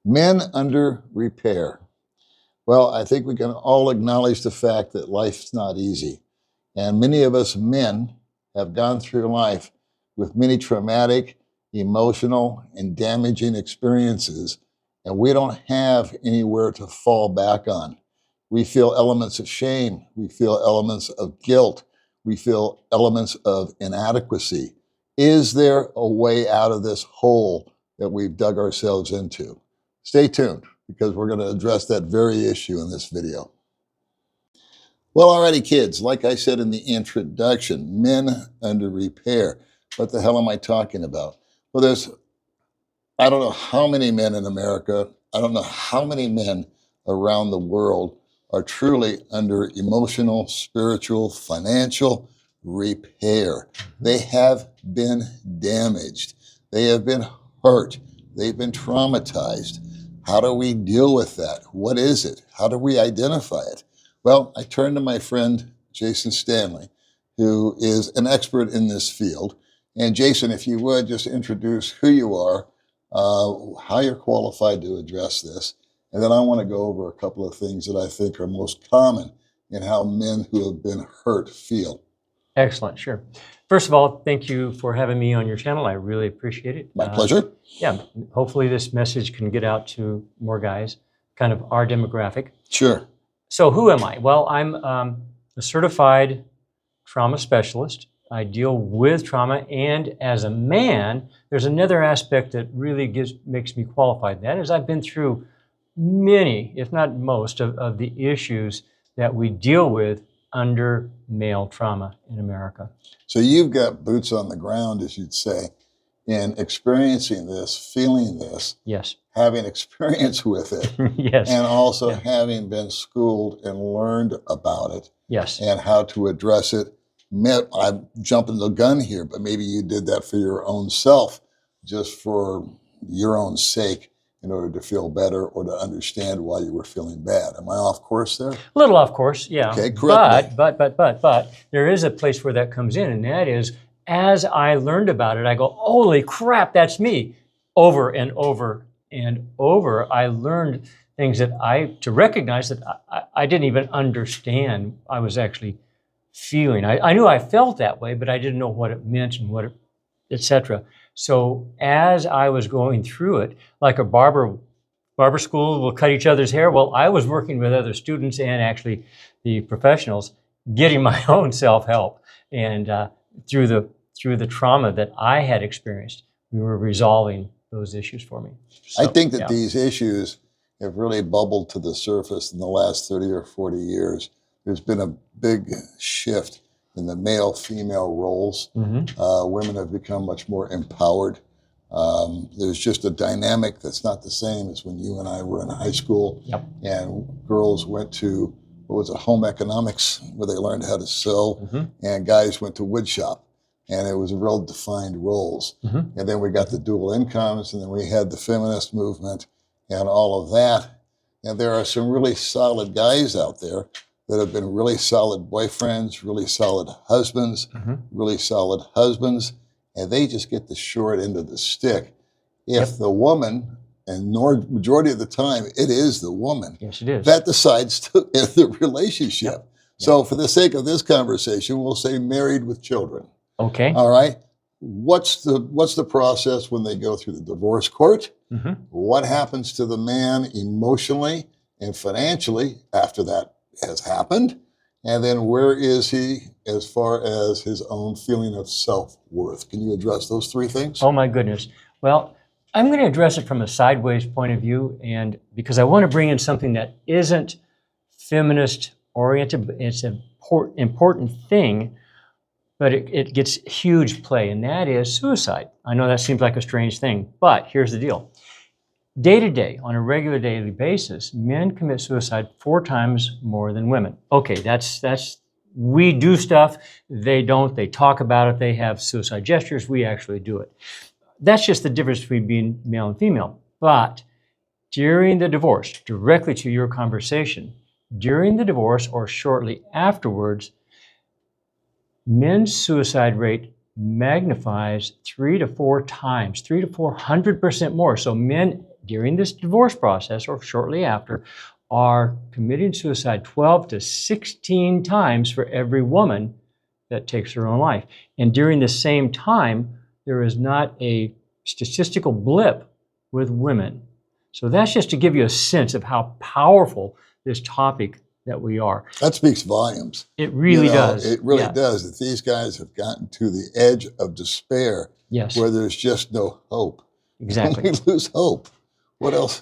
Men under repair. Well, I think we can all acknowledge the fact that life's not easy. And many of us men have gone through life with many traumatic, emotional, and damaging experiences, and we don't have anywhere to fall back on. We feel elements of shame. We feel elements of guilt. We feel elements of inadequacy. Is there a way out of this hole that we've dug ourselves into? Stay tuned, because we're going to address that very issue in this video. Well, alrighty, kids, like I said in the introduction, men under repair. What the hell am I talking about? Well, I don't know how many men in America, I don't know how many men around the world are truly under emotional, spiritual, financial repair. They have been damaged. They have been hurt. They've been traumatized. How do we deal with that? What is it? How do we identify it? Well, I turned to my friend, Jason Stanley, who is an expert in this field. And Jason, if you would just introduce who you are, how you're qualified to address this. And then I want to go over a couple of things that I think are most common in how men who have been hurt feel. Excellent, sure. First of all, thank you for having me on your channel. I really appreciate it. My pleasure. Yeah, hopefully this message can get out to more guys, kind of our demographic. Sure. So who am I? Well, I'm a certified trauma specialist. I deal with trauma, and as a man, there's another aspect that really makes me qualified. That is, I've been through many, if not most, of the issues that we deal with under male trauma in America. So you've got boots on the ground, as you'd say, in experiencing this, feeling this, yes, having experience with it, yes, and also having been schooled and learned about it, yes, and how to address it. I'm jumping the gun here, but maybe you did that for your own self, just for your own sake, in order to feel better or to understand why you were feeling bad. Am I off course there? A little off course, yeah. Okay, correct. But there is a place where that comes in, and that is, as I learned about it, I go, holy crap, that's me. Over and over and over, I learned things to recognize that I didn't even understand I was actually feeling. I knew I felt that way, but I didn't know what it meant and etc. So as I was going through it, like a barber school will cut each other's hair. Well, I was working with other students and actually the professionals, getting my own self-help. And through the trauma that I had experienced, we were resolving those issues for me. So, I think that these issues have really bubbled to the surface in the last 30 or 40 years. There's been a big shift in the male-female roles. Women have become much more empowered. There's just a dynamic that's not the same as when you and I were in high school. Yep. And girls went to, what was it, home economics, where they learned how to sew, and guys went to wood shop. And it was real defined roles. And then we got the dual incomes, and then we had the feminist movement and all of that. And there are some really solid guys out there that have been really solid boyfriends, really solid husbands, and they just get the short end of the stick. If the woman, and majority of the time, it is the woman yes, it is. that decides to end the relationship. Yep. So for the sake of this conversation, we'll say married with children. Okay. All right. What's the process when they go through the divorce court? What happens to the man emotionally and financially after that has happened? And then where is he as far as his own feeling of self-worth? Can you address those three things? Oh my goodness. Well, I'm going to address it from a sideways point of view, and because I want to bring in something that isn't feminist oriented, but it's an important thing, but it gets huge play, and that is suicide. I know that seems like a strange thing, but here's the deal. Day to day, on a regular daily basis, men commit suicide 4 times more than women. Okay, we do stuff, they don't, they talk about it, they have suicide gestures, we actually do it. That's just the difference between being male and female. But during the divorce, directly to your conversation, during the divorce or shortly afterwards, men's suicide rate magnifies 3 to 4 times, 300 to 400% more. So men during this divorce process or shortly after are committing suicide 12 to 16 times for every woman that takes her own life. And during the same time, there is not a statistical blip with women. So that's just to give you a sense of how powerful this topic that we are. That speaks volumes. It really does. It really Yeah. does. That these guys have gotten to the edge of despair, Yes. where there's just no hope. Exactly. When we lose hope, what else?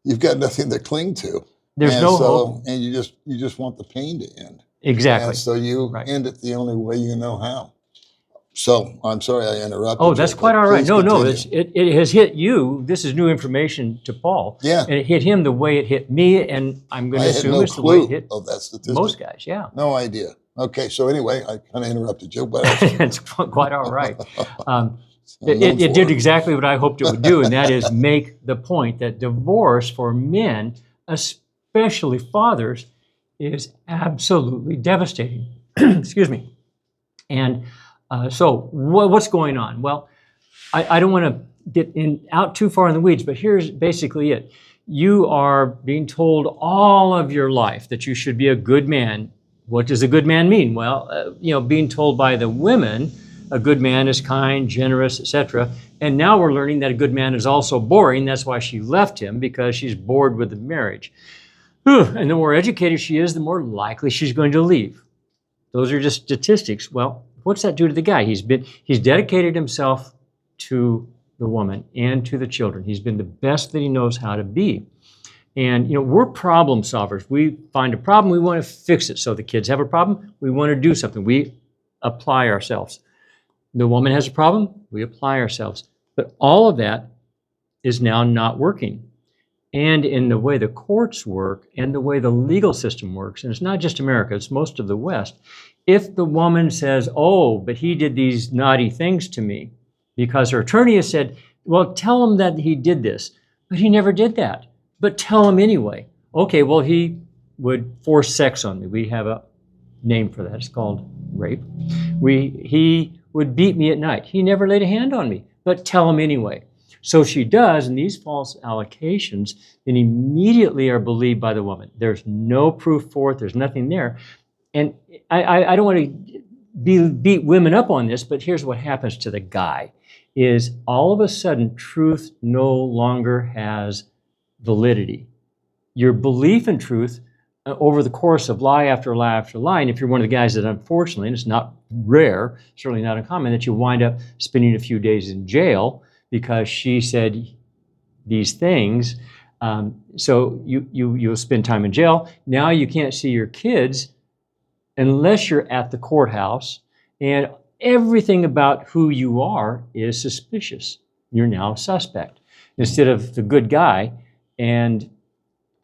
You've got nothing to cling to. There's no hope. And you just want the pain to end. Exactly. And so you Right. end it the only way you know how. So I'm sorry I interrupted. Oh, that's you, quite but all right. please No, continue. it has hit you. This is new information to Paul. Yeah. And it hit him the way it hit me, and I'm going I to had assume no it's the way it clue hit of that statistic. most guys. Yeah. No idea. Okay, so anyway, I kind of interrupted you, but It's quite all right. I'm known It for did exactly what I hoped it would do, and that is make the point that divorce for men, especially fathers, is absolutely devastating. Excuse me. And so what's going on? Well, I don't want to get out too far in the weeds, but here's basically it. You are being told all of your life that you should be a good man. What does a good man mean? Well, being told by the women, a good man is kind, generous, etc. And now we're learning that a good man is also boring. That's why she left him, because she's bored with the marriage. And the more educated she is, the more likely she's going to leave. Those are just statistics. Well, what's that do to the guy? He's dedicated himself to the woman and to the children. He's been the best that he knows how to be. And we're problem solvers. We find a problem, we want to fix it. So the kids have a problem, we want to do something. We apply ourselves. The woman has a problem, we apply ourselves. But all of that is now not working. And in the way the courts work and the way the legal system works, and it's not just America, it's most of the West, if the woman says, oh, but he did these naughty things to me, because her attorney has said, well, tell him that he did this, but he never did that, but tell him anyway. Okay, well, he would force sex on me. We have a name for that, it's called rape. He would beat me at night. He never laid a hand on me, but tell him anyway. So she does, and these false allocations then immediately are believed by the woman. There's no proof for it. There's nothing there. And I don't want to beat women up on this, but here's what happens to the guy, is all of a sudden truth no longer has validity. Your belief in truth over the course of lie after lie after lie, and if you're one of the guys that unfortunately, and it's not rare, certainly not uncommon, that you wind up spending a few days in jail because she said these things. So you'll spend time in jail. Now you can't see your kids unless you're at the courthouse, and everything about who you are is suspicious. You're now a suspect instead of the good guy, and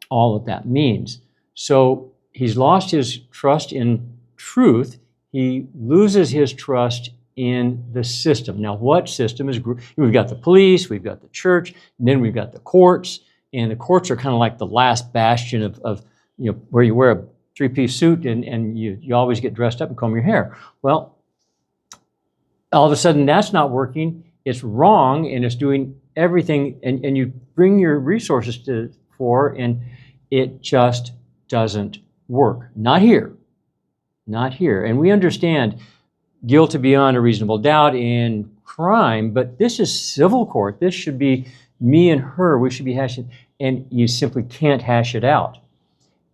all that that means. So he's lost his trust in truth. He loses his trust in the system. Now, what system is? We've got the police, we've got the church, and then we've got the courts. And the courts are kind of like the last bastion of where you wear a three-piece suit and you always get dressed up and comb your hair. Well, all of a sudden that's not working. It's wrong, and it's doing everything, and you bring your resources for, and it just doesn't work. Not here. Not here. And we understand guilty beyond a reasonable doubt in crime, but this is civil court. This should be me and her. We should be hashing, and you simply can't hash it out.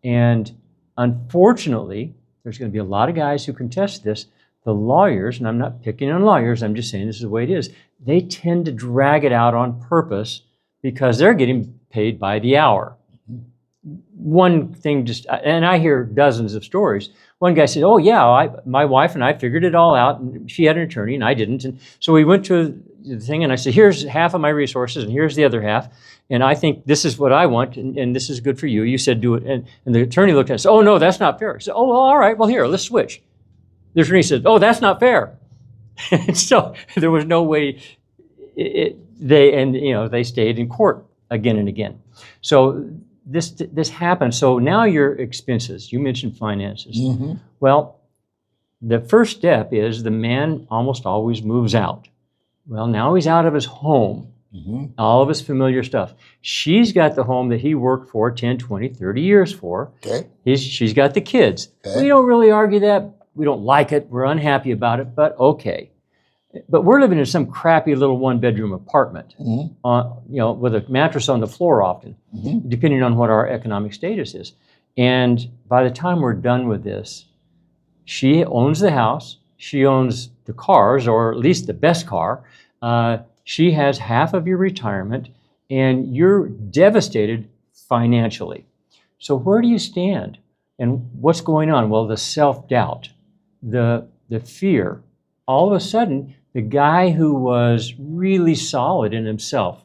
And unfortunately, there's going to be a lot of guys who contest this. The lawyers, and I'm not picking on lawyers, I'm just saying this is the way it is, they tend to drag it out on purpose because they're getting paid by the hour. One thing and I hear dozens of stories. One guy said, oh yeah, my wife and I figured it all out, and she had an attorney and I didn't. And so we went to the thing, and I said, here's half of my resources and here's the other half. And I think this is what I want, and this is good for you. You said do it. And the attorney looked at it and said, oh no, that's not fair. I said, oh, well, all right, well here, let's switch. The attorney said, oh, that's not fair. And so there was no way they stayed in court again and again. So this happened. So now your expenses, you mentioned finances. Mm-hmm. Well, the first step is the man almost always moves out. Well, now he's out of his home. All of us familiar stuff. She's got the home that he worked for 10, 20, 30 years for. Okay. She's got the kids. Okay. We don't really argue that. We don't like it. We're unhappy about it, but okay. But we're living in some crappy little one-bedroom apartment, with a mattress on the floor often, depending on what our economic status is. And by the time we're done with this, she owns the house. She owns the cars, or at least the best car. She has half of your retirement, and you're devastated financially. So where do you stand? And what's going on? Well, the self-doubt, the fear. All of a sudden, the guy who was really solid in himself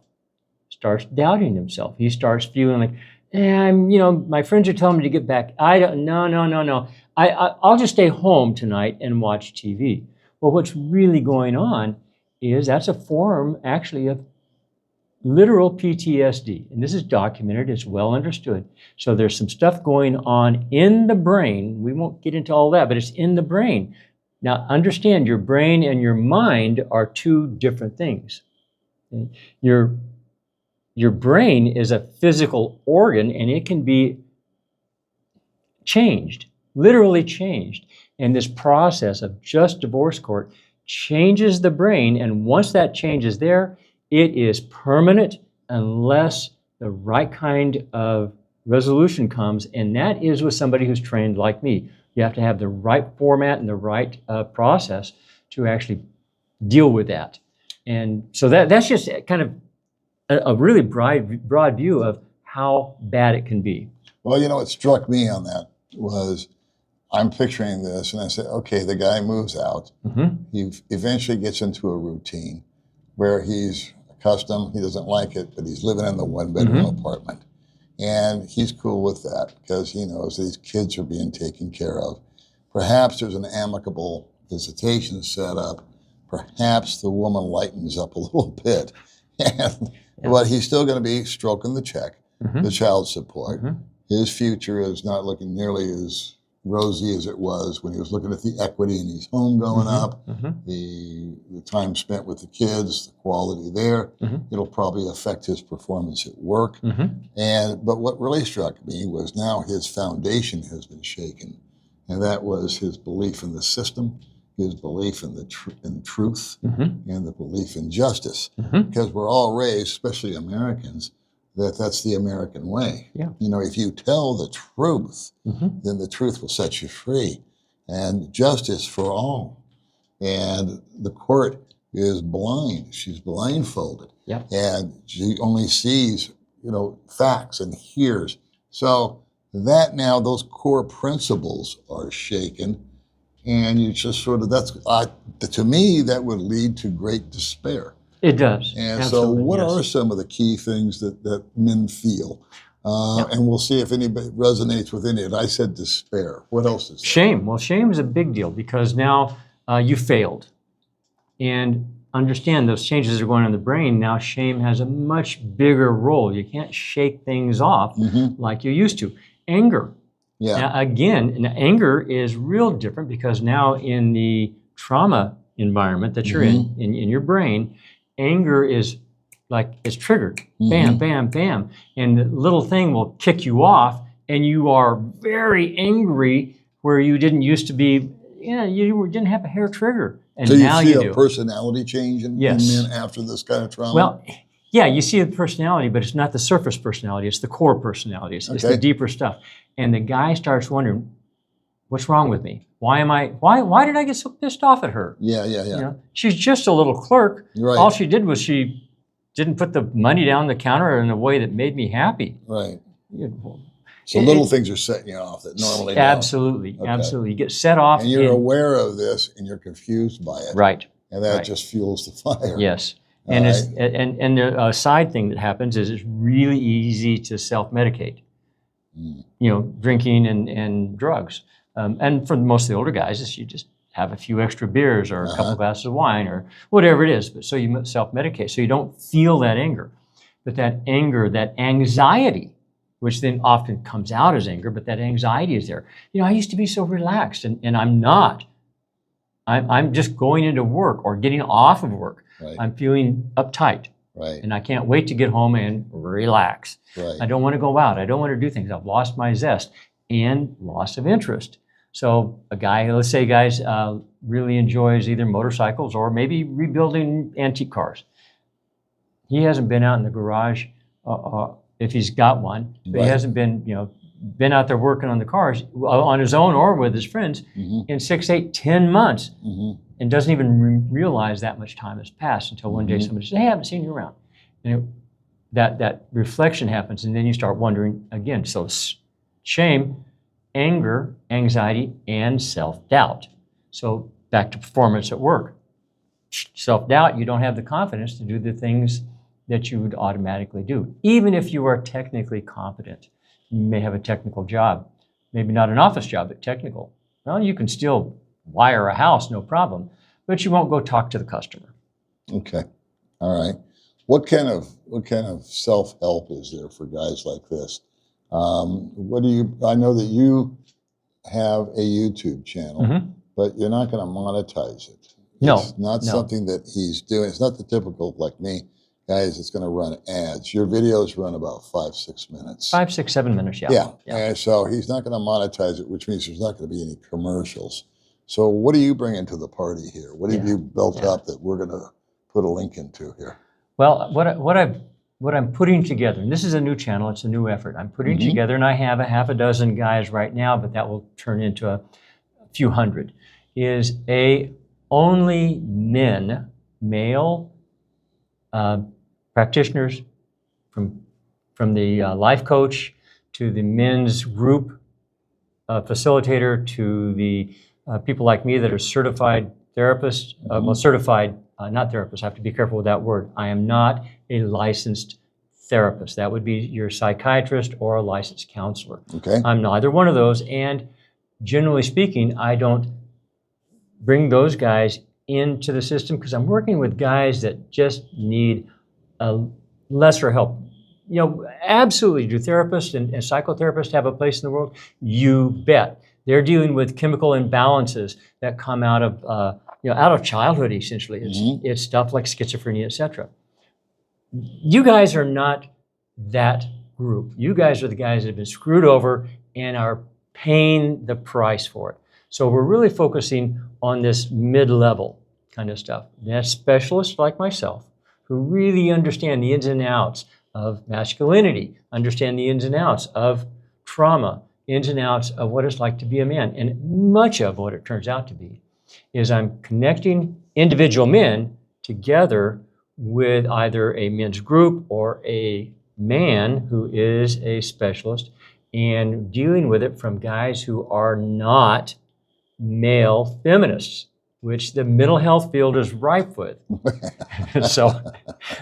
starts doubting himself. He starts feeling like, my friends are telling me to get back. No. I'll just stay home tonight and watch TV. Well, what's really going on is that's a form, actually, of literal PTSD. And this is documented, it's well understood. So there's some stuff going on in the brain. We won't get into all that, but it's in the brain. Now, understand, your brain and your mind are two different things. Okay? Your brain is a physical organ, and it can be changed, literally changed. And this process of just divorce court changes the brain, and once that change is there, it is permanent unless the right kind of resolution comes, and that is with somebody who's trained like me. You have to have the right format and the right process to actually deal with that. And so that's just kind of a really broad view of how bad it can be. Well, what struck me on that was I'm picturing this, and I said, okay, the guy moves out. He eventually gets into a routine where he's accustomed, he doesn't like it, but he's living in the one-bedroom apartment. And he's cool with that because he knows these kids are being taken care of. Perhaps there's an amicable visitation set up. Perhaps the woman lightens up a little bit. But he's still going to be stroking the check, the child support. His future is not looking nearly as rosy as it was when he was looking at the equity in his home going up, the time spent with the kids, the quality there. It'll probably affect his performance at work. But what really struck me was now his foundation has been shaken, and that was his belief in the system, his belief in the truth, and the belief in justice. Because we're all raised, especially Americans, that's the American way. If you tell the truth, then the truth will set you free. And justice for all. And the court is blind. She's blindfolded. And she only sees, facts and hears. So that now, those core principles are shaken. And you just sort of, to me, that would lead to great despair. It does. And Absolutely, so what are some of the key things that men feel? And we'll see if anybody resonates with any of it. I said despair. What else is there? Shame. Well, shame is a big deal because now you failed. And understand those changes are going on in the brain. Now shame has a much bigger role. You can't shake things off like you used to. Anger. Now, again, anger is real different because now in the trauma environment that you're in your brain, anger is like it's triggered. Bam, bam, bam. And the little thing will kick you off and you are very angry where you didn't used to be, you didn't have a hair trigger. And so now you do. see a personality change in men after this kind of trauma? Well, yeah, you see the personality, but it's not the surface personality. It's the core personality. It's the deeper stuff. And the guy starts wondering, what's wrong with me? Why did I get so pissed off at her? She's just a little clerk. Right. All she did was she didn't put the money down the counter in a way that made me happy. Right. So little things are setting you off that normally absolutely, don't. absolutely. You get set off. And you're aware of this and you're confused by it. Right. And that just fuels the fire. Yes. And and the side thing that happens is it's really easy to self-medicate. Drinking and drugs. And for most of the older guys, you just have a few extra beers or a couple glasses of wine or whatever it is. But so you self-medicate, so you don't feel that anger. But that anger, that anxiety, which then often comes out as anger, but that anxiety is there. I used to be so relaxed, and I'm not. I'm just going into work or getting off of work. Right. I'm feeling uptight. Right. And I can't wait to get home and relax. Right. I don't want to go out. I don't want to do things. I've lost my zest and loss of interest. So a guy, let's say guys really enjoys either motorcycles or maybe rebuilding antique cars. He hasn't been out in the garage if he's got one, but Right. he hasn't been out there working on the cars on his own or with his friends in 6, 8, 10 months, and doesn't even realize that much time has passed until one day somebody says, "Hey, I haven't seen you around." And that reflection happens, and then you start wondering again. So shame, anger, anxiety, and self-doubt. So back to performance at work. Self-doubt, you don't have the confidence to do the things that you would automatically do, even if you are technically competent. You may have a technical job, maybe not an office job, but technical. Well, you can still wire a house, no problem, but you won't go talk to the customer. Okay. All right. What kind of self-help is there for guys like this? I know that you have a YouTube channel, but you're not going to monetize it. No, It's not something that he's doing. It's not the typical, like me, guys, it's going to run ads. Your videos run about 5, 6 minutes. 5, 6, 7 minutes, yeah. Yeah. And so he's not going to monetize it, which means there's not going to be any commercials. So what are you bringing to the party here? What have you built up that we're going to put a link into here? Well, what I'm putting together, and this is a new channel, it's a new effort. I'm putting together, and I have a half a dozen guys right now, but that will turn into a few hundred, is only men, male practitioners, from the life coach to the men's group facilitator to the people like me that are certified therapists, not therapists, I have to be careful with that word. I am not a licensed therapist. That would be your psychiatrist or a licensed counselor. Okay. I'm neither one of those, and generally speaking, I don't bring those guys into the system because I'm working with guys that just need a lesser help. Absolutely, do therapists and psychotherapists have a place in the world? You bet. They're dealing with chemical imbalances that come out of childhood, essentially. It's stuff like schizophrenia, etc. You guys are not that group. You guys are the guys that have been screwed over and are paying the price for it. So we're really focusing on this mid-level kind of stuff. That's specialists like myself who really understand the ins and outs of masculinity, understand the ins and outs of trauma, ins and outs of what it's like to be a man. And much of what it turns out to be is I'm connecting individual men together with either a men's group or a man who is a specialist and dealing with it from guys who are not male feminists, which the mental health field is ripe with. So,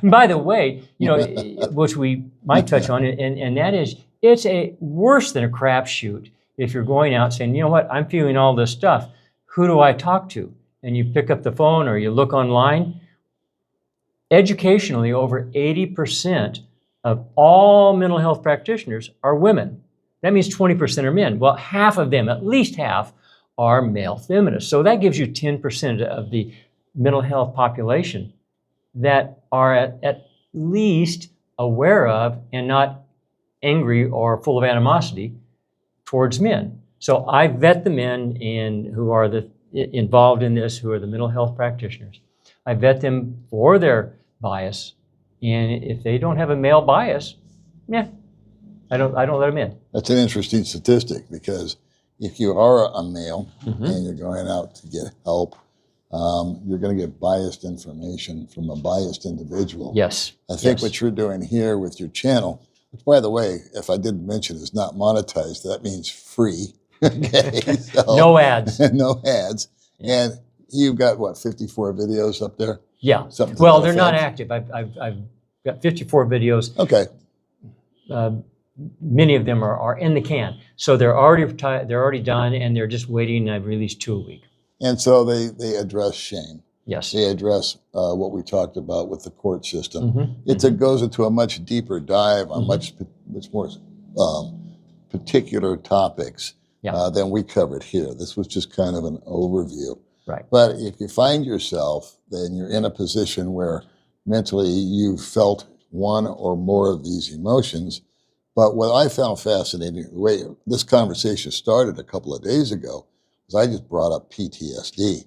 by the way, which we might touch on, and that is, it's worse than a crapshoot if you're going out saying, you know what, I'm feeling all this stuff. Who do I talk to? And you pick up the phone or you look online. Educationally, over 80% of all mental health practitioners are women. That means 20% are men. Well, half of them, at least half, are male feminists. So that gives you 10% of the mental health population that are at least aware of and not angry or full of animosity towards men. So I vet the men who are involved in this, who are the mental health practitioners. I vet them for their bias, and if they don't have a male bias, I don't let them in. That's an interesting statistic because if you are a male and you're going out to get help, you're going to get biased information from a biased individual. Yes. I think what you're doing here with your channel, which, by the way, if I didn't mention, is not monetized. That means free. Okay. So, no ads. No ads. Yeah. And you've got, 54 videos up there? Yeah. Well, they're not active. I've got 54 videos. Okay. Many of them are in the can. So they're already done, and they're just waiting, and I've released 2 a week. And so they address shame. Yes. They address what we talked about with the court system. It goes into a much deeper dive on much more particular topics than we covered here. This was just kind of an overview. Right. But if you find yourself, then you're in a position where mentally you've felt one or more of these emotions. But what I found fascinating, the way this conversation started a couple of days ago, was I just brought up PTSD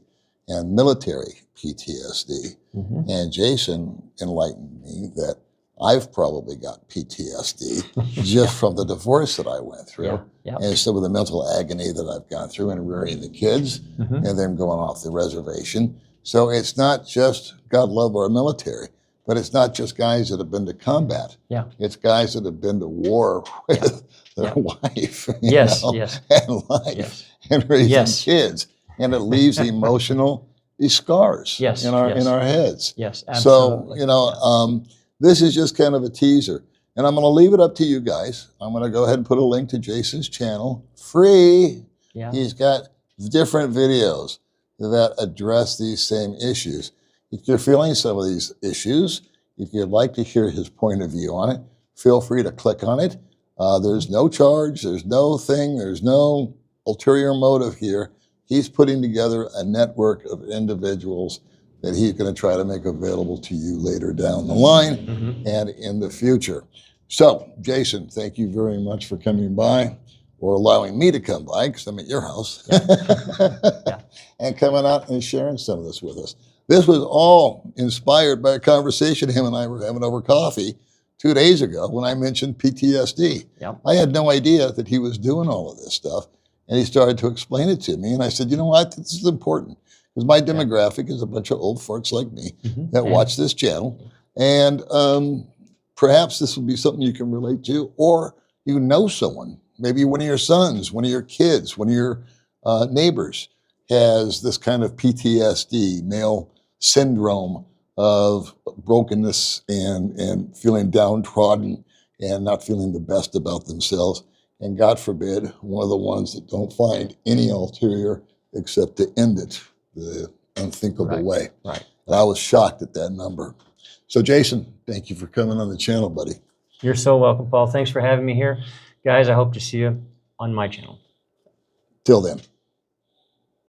and military PTSD. Mhm. And Jason enlightened me that I've probably got PTSD just from the divorce that I went through. Yeah. Yeah. And some of the mental agony that I've gone through in rearing the kids Mhm. and then going off the reservation. So it's not just, God love our military, but it's not just guys that have been to combat. Yeah. It's guys that have been to war with their Yeah. wife, Yes. know, Yes. and life Yes. and raising Yes. kids. And it leaves emotional scars Yes. in our Yes. heads. Yes. Absolutely. So, this is just kind of a teaser. And I'm going to leave it up to you guys. I'm going to go ahead and put a link to Jason's channel, free. Yeah. He's got different videos that address these same issues. If you're feeling some of these issues, if you'd like to hear his point of view on it, feel free to click on it. There's no charge, there's no thing, there's no ulterior motive here. He's putting together a network of individuals that he's going to try to make available to you later down the line Mhm. and in the future. So, Jason, thank you very much for coming by, or allowing me to come by, because I'm at your house, Yeah. and coming out and sharing some of this with us. This was all inspired by a conversation him and I were having over coffee 2 days ago when I mentioned PTSD. Yep. I had no idea that he was doing all of this stuff, and he started to explain it to me, and I said, you know what, this is important, because my demographic is a bunch of old farts like me Mhm. that And- watch this channel, and perhaps this will be something you can relate to, or you know someone, maybe one of your sons, one of your kids, one of your neighbors has this kind of PTSD, male syndrome of brokenness and feeling downtrodden and not feeling the best about themselves. And God forbid, one of the ones that don't find any ulterior except to end it the unthinkable Right. way. Right. And I was shocked at that number. So Jason, thank you for coming on the channel, buddy. You're so welcome, Paul. Thanks for having me here. Guys, I hope to see you on my channel. Till then.